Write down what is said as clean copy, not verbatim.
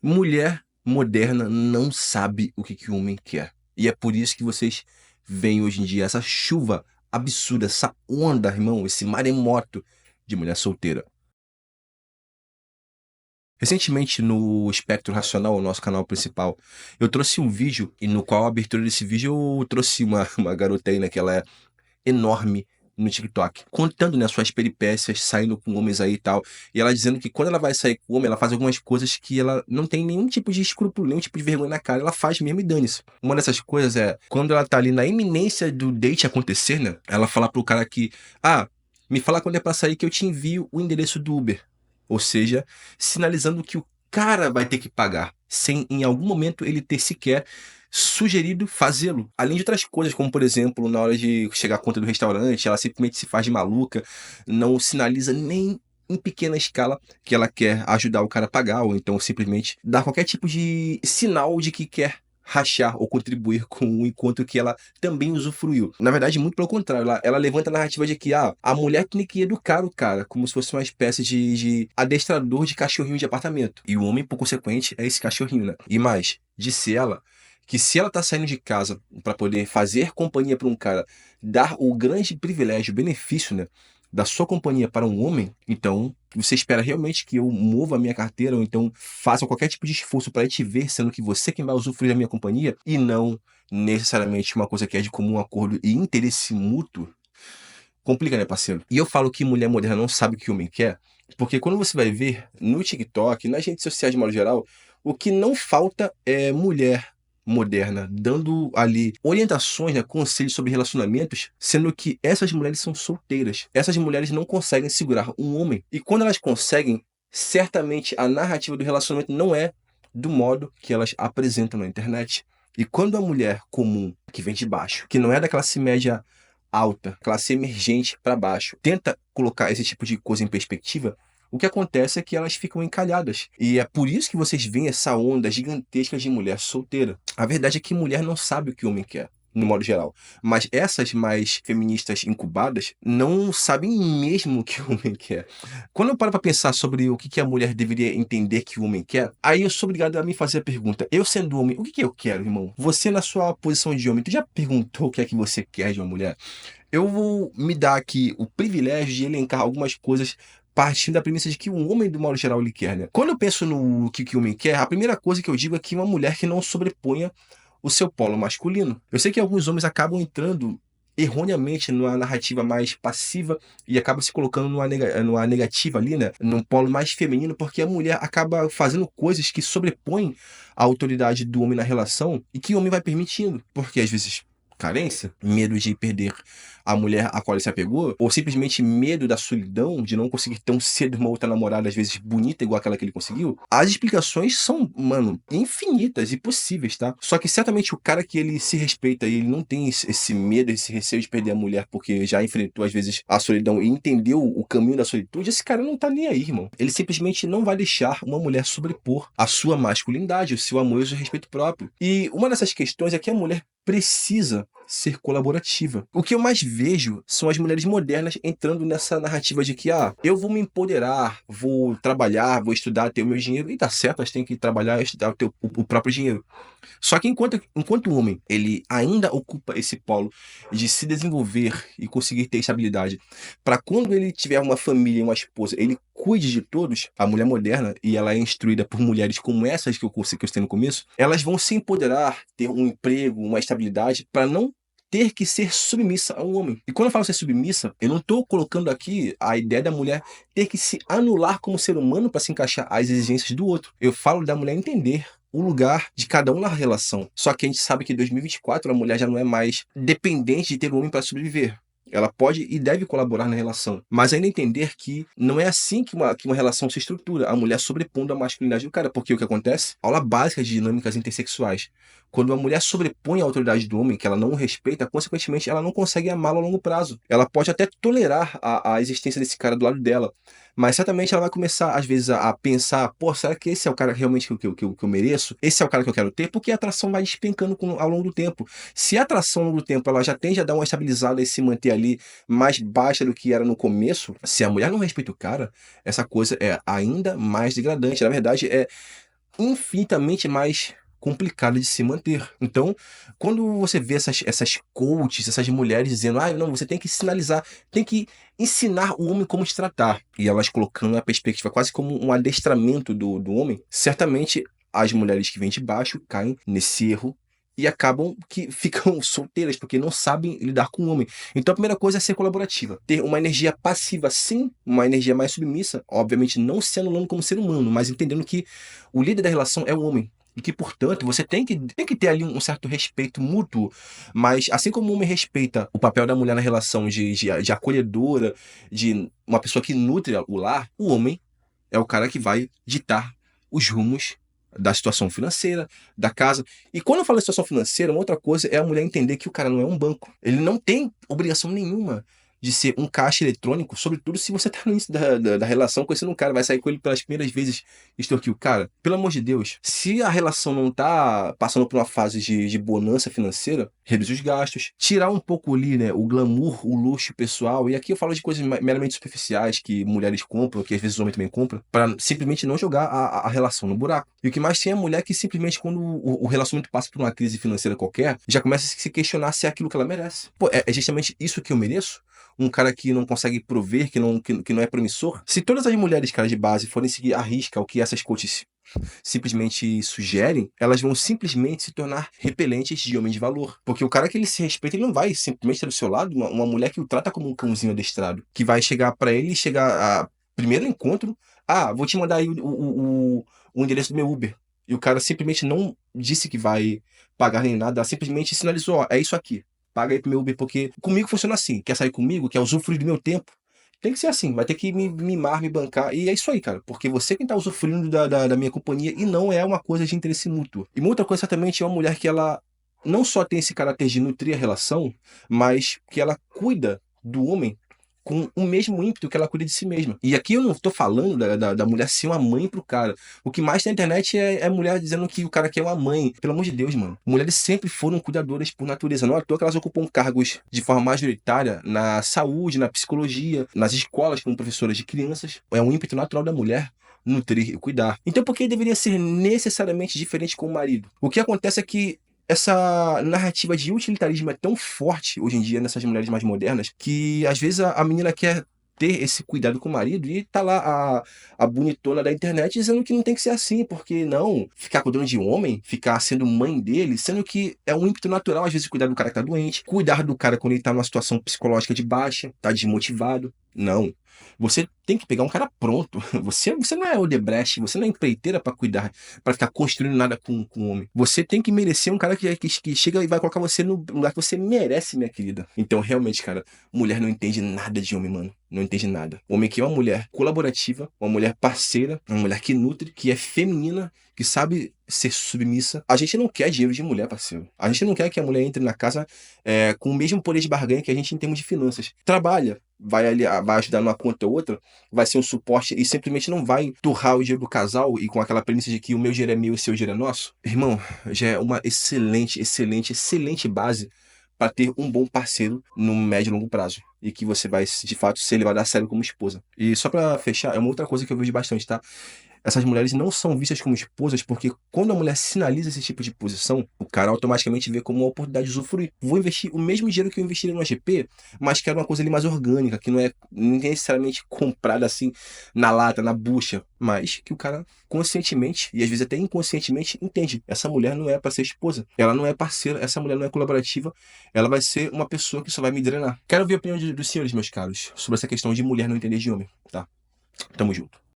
Mulher moderna não sabe o que o homem quer. E é por isso que vocês veem hoje em dia essa chuva absurda, essa onda, irmão, esse maremoto de mulher solteira. Recentemente, no Espectro Racional, o nosso canal principal, eu trouxe um vídeo, e no qual a abertura desse vídeo eu trouxe uma garota aí, né, que ela é enorme no TikTok, contando, né, suas peripécias, saindo com homens aí e tal. E ela dizendo que quando ela vai sair com homem, ela faz algumas coisas que ela não tem nenhum tipo de escrúpulo, nenhum tipo de vergonha na cara. Ela faz mesmo e dane-se. Uma dessas coisas é, quando ela tá ali na iminência do date acontecer, né, ela fala pro cara que, me fala quando é pra sair que eu te envio o endereço do Uber. Ou seja, sinalizando que o cara vai ter que pagar, sem em algum momento ele ter sequer sugerido fazê-lo. Além de outras coisas, como por exemplo, na hora de chegar à conta do restaurante, ela simplesmente se faz de maluca, não sinaliza nem em pequena escala que ela quer ajudar o cara a pagar, ou então simplesmente dá qualquer tipo de sinal de que quer rachar ou contribuir com o encontro que ela também usufruiu. Na verdade, muito pelo contrário, ela levanta a narrativa de que a mulher tem que educar o cara, como se fosse uma espécie de adestrador de cachorrinho de apartamento. E o homem, por consequente, é esse cachorrinho, né? E mais, disse ela que se ela tá saindo de casa para poder fazer companhia para um cara, dar o grande privilégio, benefício, né, da sua companhia para um homem, então você espera realmente que eu mova a minha carteira ou então faça qualquer tipo de esforço para te ver, sendo que você quem vai usufruir da minha companhia e não necessariamente uma coisa que é de comum acordo e interesse mútuo. Complica, né, parceiro? E eu falo que mulher moderna não sabe o que o homem quer, porque quando você vai ver no TikTok, nas redes sociais de modo geral, o que não falta é mulher moderna dando ali orientações, né, conselhos sobre relacionamentos, sendo que essas mulheres são solteiras. Essas mulheres não conseguem segurar um homem. E quando elas conseguem, certamente a narrativa do relacionamento não é do modo que elas apresentam na internet. E quando a mulher comum, que vem de baixo, que não é da classe média alta, classe emergente para baixo, tenta colocar esse tipo de coisa em perspectiva, o que acontece é que elas ficam encalhadas. E é por isso que vocês veem essa onda gigantesca de mulher solteira. A verdade é que mulher não sabe o que o homem quer, no modo geral. Mas essas mais feministas incubadas não sabem mesmo o que o homem quer. Quando eu paro para pensar sobre o que a mulher deveria entender que o homem quer, aí eu sou obrigado a me fazer a pergunta: eu sendo homem, o que eu quero, irmão? Você, na sua posição de homem, tu já perguntou o que é que você quer de uma mulher? Eu vou me dar aqui o privilégio de elencar algumas coisas partindo da premissa de que um homem, do modo geral, ele quer, né? Quando eu penso no que o homem quer, a primeira coisa que eu digo é que uma mulher que não sobreponha o seu polo masculino. Eu sei que alguns homens acabam entrando erroneamente numa narrativa mais passiva e acaba se colocando numa negativa ali, né? Num polo mais feminino, porque a mulher acaba fazendo coisas que sobrepõem a autoridade do homem na relação e que o homem vai permitindo. Porque às vezes carência, medo de perder a mulher a qual ele se apegou, ou simplesmente medo da solidão, de não conseguir tão cedo uma outra namorada, às vezes bonita igual aquela que ele conseguiu. As explicações são, mano, infinitas e possíveis, tá? Só que certamente o cara que ele se respeita e ele não tem esse medo, esse receio de perder a mulher porque já enfrentou às vezes a solidão e entendeu o caminho da solitude, esse cara não tá nem aí, irmão. Ele simplesmente não vai deixar uma mulher sobrepor a sua masculinidade, o seu amor e o seu respeito próprio. E uma dessas questões é que a mulher precisa ser colaborativa. O que eu mais vejo são as mulheres modernas entrando nessa narrativa de que, eu vou me empoderar, vou trabalhar, vou estudar, ter o meu dinheiro. E tá certo, elas têm que trabalhar e estudar o próprio dinheiro. Só que enquanto o homem, ele ainda ocupa esse polo de se desenvolver e conseguir ter estabilidade, para quando ele tiver uma família e uma esposa, ele cuide de todos, a mulher moderna, e ela é instruída por mulheres como essas que eu citei no começo, elas vão se empoderar, ter um emprego, uma estabilidade, para não ter que ser submissa a um homem. E quando eu falo ser submissa, eu não estou colocando aqui a ideia da mulher ter que se anular como ser humano para se encaixar às exigências do outro. Eu falo da mulher entender o lugar de cada um na relação. Só que a gente sabe que em 2024 a mulher já não é mais dependente de ter um homem para sobreviver. Ela pode e deve colaborar na relação, mas ainda entender que não é assim que uma relação se estrutura, a mulher sobrepondo a masculinidade do cara, porque o que acontece? Aula básica de dinâmicas intersexuais. Quando a mulher sobrepõe a autoridade do homem, que ela não respeita, consequentemente ela não consegue amá-lo a longo prazo. Ela pode até tolerar a existência desse cara do lado dela, mas certamente ela vai começar, às vezes, a pensar: pô, será que esse é o cara realmente que eu mereço? Esse é o cara que eu quero ter? Porque a atração vai despencando ao longo do tempo. Se a atração ao longo do tempo ela já tende a dar uma estabilizada e se manter ali mais baixa do que era no começo, se a mulher não respeita o cara, essa coisa é ainda mais degradante. Na verdade, infinitamente mais complicada de se manter. Então, quando você vê essas coaches, essas mulheres dizendo: "Ah, não, você tem que sinalizar, tem que ensinar o homem como te tratar", e elas colocando a perspectiva quase como um adestramento do homem, certamente as mulheres que vêm de baixo caem nesse erro e acabam que ficam solteiras, porque não sabem lidar com o homem. Então a primeira coisa é ser colaborativa, ter uma energia passiva sim, uma energia mais submissa, obviamente não se anulando como ser humano, mas entendendo que o líder da relação é o homem. E que, portanto, você tem que ter ali um certo respeito mútuo, mas assim como o homem respeita o papel da mulher na relação de acolhedora, de uma pessoa que nutre o lar, o homem é o cara que vai ditar os rumos da situação financeira, da casa. E quando eu falo em situação financeira, uma outra coisa é a mulher entender que o cara não é um banco. Ele não tem obrigação nenhuma de ser um caixa eletrônico, sobretudo se você tá no início da relação conhecendo um cara, vai sair com ele pelas primeiras vezes, extorquir o cara. Pelo amor de Deus, se a relação não tá passando por uma fase de bonança financeira, reduzir os gastos, tirar um pouco ali, né, o glamour, o luxo pessoal, e aqui eu falo de coisas meramente superficiais que mulheres compram, que às vezes o homem também compra, para simplesmente não jogar a relação no buraco. E o que mais tem é a mulher que simplesmente quando o relacionamento passa por uma crise financeira qualquer, já começa a se questionar se é aquilo que ela merece. Pô, é justamente isso que eu mereço? Um cara que não consegue prover, que não é promissor? Se todas as mulheres, cara, de base forem seguir à risca o que essas coaches simplesmente sugerem, elas vão simplesmente se tornar repelentes de homem de valor. Porque o cara que ele se respeita, ele não vai simplesmente ter do seu lado uma mulher que o trata como um cãozinho adestrado, que vai chegar pra ele e chegar a primeiro encontro, ah, vou te mandar aí o endereço do meu Uber. E o cara simplesmente não disse que vai pagar nem nada, ela simplesmente sinalizou, ó, é isso aqui. Paga aí pro meu Uber, porque comigo funciona assim. Quer sair comigo? Quer usufruir do meu tempo? Tem que ser assim, vai ter que me mimar, me bancar. E é isso aí, cara. Porque você quem tá usufruindo da minha companhia e não é uma coisa de interesse mútuo. E uma outra coisa, certamente, é uma mulher que ela não só tem esse caráter de nutrir a relação, mas que ela cuida do homem com o mesmo ímpeto que ela cuida de si mesma. E aqui eu não tô falando da mulher ser uma mãe pro cara. O que mais tem na internet é mulher dizendo que o cara quer uma mãe. Pelo amor de Deus, mano. Mulheres sempre foram cuidadoras por natureza. Não é à toa que elas ocupam cargos de forma majoritária na saúde, na psicologia, nas escolas como professoras de crianças. É um ímpeto natural da mulher nutrir e cuidar. Então por que deveria ser necessariamente diferente com o marido? O que acontece é que essa narrativa de utilitarismo é tão forte hoje em dia nessas mulheres mais modernas que às vezes a menina quer ter esse cuidado com o marido e tá lá a bonitona da internet dizendo que não tem que ser assim, porque não ficar cuidando de um homem, ficar sendo mãe dele, sendo que é um ímpeto natural às vezes cuidar do cara que tá doente, cuidar do cara quando ele tá numa situação psicológica de baixa, tá desmotivado. Não. Você tem que pegar um cara pronto. Você não é Odebrecht, você não é empreiteira pra cuidar, pra ficar construindo nada com o homem. Você tem que merecer um cara que chega e vai colocar você no lugar que você merece, minha querida. Então, realmente, cara, mulher não entende nada de homem, mano. Não entende nada. O homem que é uma mulher colaborativa, uma mulher parceira, uma mulher que nutre, que é feminina, que sabe ser submissa. A gente não quer dinheiro de mulher, parceiro. A gente não quer que a mulher entre na casa com o mesmo poder de barganha que a gente em termos de finanças. Trabalha, vai ali, vai ajudar numa conta ou outra, vai ser um suporte e simplesmente não vai turrar o dinheiro do casal e com aquela premissa de que o meu dinheiro é meu e o seu dinheiro é nosso. Irmão, já é uma excelente base para ter um bom parceiro no médio e longo prazo. E que você vai, de fato, ser levado a sério como esposa. E só para fechar, é uma outra coisa que eu vejo bastante, tá? Essas mulheres não são vistas como esposas porque quando a mulher sinaliza esse tipo de posição, o cara automaticamente vê como uma oportunidade de usufruir. Vou investir o mesmo dinheiro que eu investiria no AGP, mas quero uma coisa ali mais orgânica, que não é necessariamente comprada assim na lata, na bucha, mas que o cara conscientemente e às vezes até inconscientemente entende. Essa mulher não é para ser esposa, ela não é parceira, essa mulher não é colaborativa, ela vai ser uma pessoa que só vai me drenar. Quero ver a opinião dos senhores, meus caros, sobre essa questão de mulher não entender de homem, tá? Tamo junto.